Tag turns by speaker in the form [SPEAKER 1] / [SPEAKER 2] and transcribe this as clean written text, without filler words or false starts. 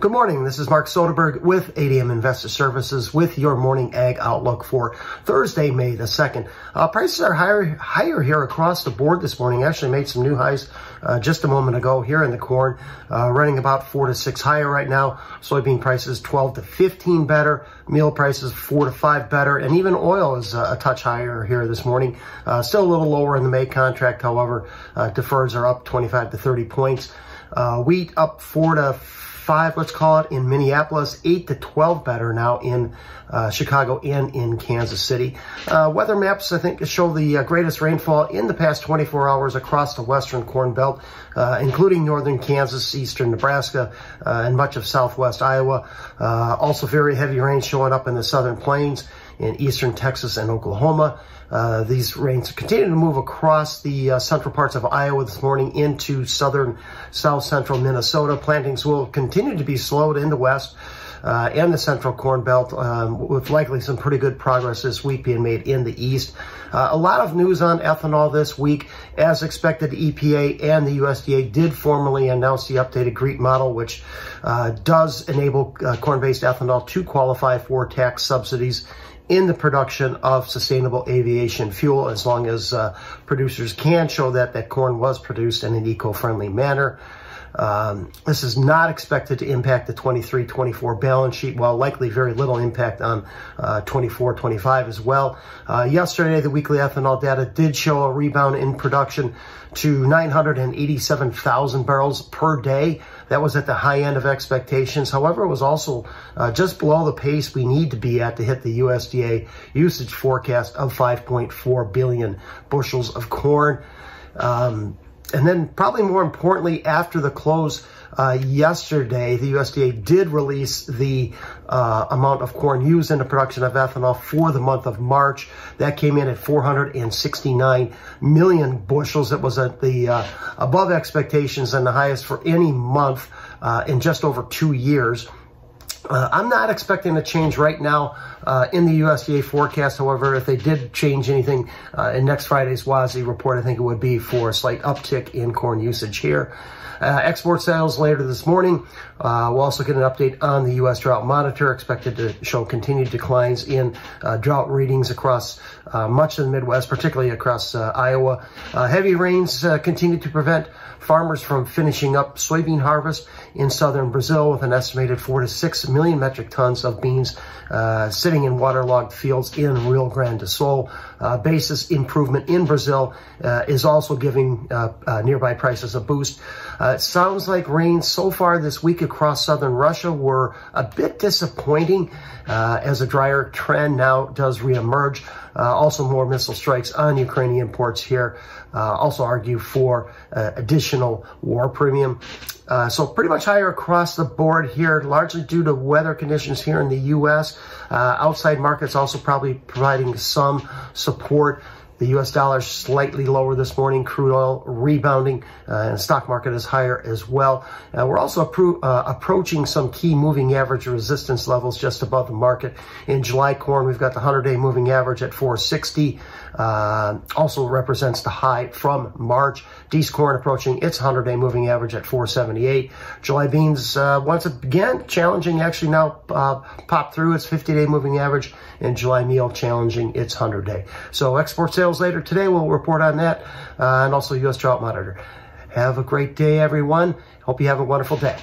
[SPEAKER 1] Good morning. This is Mark Soderberg with ADM Investor Services with your morning ag outlook for Thursday, May the 2nd. Prices are higher here across the board this morning. Actually made some new highs just a moment ago here in the corn, running about 4 to 6 higher right now. Soybean prices 12 to 15 better. Meal prices 4 to 5 better. And even oil is a touch higher here this morning. Still a little lower in the May contract. However, deferreds are up 25 to 30 points. Wheat up 4 to 5, let's call it, in Minneapolis, 8 to 12 better now in Chicago and in Kansas City. Weather maps, I think, show the greatest rainfall in the past 24 hours across the western Corn Belt, including northern Kansas, eastern Nebraska, and much of southwest Iowa. Also very heavy rain showing up in the southern plains in eastern Texas and Oklahoma. These rains continue to move across the central parts of Iowa this morning into southern, south central Minnesota. Plantings will continue to be slowed in the west and the central Corn Belt, with likely some pretty good progress this week being made in the east. A lot of news on ethanol this week. As expected, the EPA and the USDA did formally announce the updated GREET model, which does enable corn-based ethanol to qualify for tax subsidies in the production of sustainable aviation fuel, as long as producers can show that corn was produced in an eco-friendly manner. This is not expected to impact the 23-24 balance sheet, while likely very little impact on 24-25 as well. Yesterday, the weekly ethanol data did show a rebound in production to 987,000 barrels per day. That was at the high end of expectations. However, it was also just below the pace we need to be at to hit the USDA usage forecast of 5.4 billion bushels of corn. And then probably more importantly, after the close yesterday, the USDA did release the amount of corn used in the production of ethanol for the month of March. That came in at 469 million bushels. It was at the above expectations and the highest for any month in just over 2 years. I'm not expecting a change right now in the USDA forecast. However, if they did change anything in next Friday's WASDE report, I think it would be for a slight uptick in corn usage here. Export sales later this morning. We'll also get an update on the U.S. Drought Monitor, expected to show continued declines in drought readings across much of the Midwest, particularly across Iowa. Heavy rains continue to prevent farmers from finishing up soybean harvest in southern Brazil, with an estimated 4 to 6 million metric tons of beans sitting in waterlogged fields in Rio Grande do Sul. Basis improvement in Brazil is also giving nearby prices a boost. It sounds like rains so far this week across southern Russia were a bit disappointing as a drier trend now does reemerge. Also more missile strikes on Ukrainian ports here also argue for additional war premium. So pretty much higher across the board here, largely due to weather conditions here in the U.S. Outside markets also probably providing some support. The U.S. dollar slightly lower this morning, crude oil rebounding, and the stock market is higher as well. We're also approaching some key moving average resistance levels just above the market. In July corn, we've got the 100-day moving average at 460. Also represents the high from March. Dees corn approaching its 100-day moving average at 478. July beans, once again, challenging, actually now popped through its 50-day moving average, and July meal challenging its 100-day. So export sales later today, we'll report on that, and also U.S. Drought Monitor. Have a great day, everyone. Hope you have a wonderful day.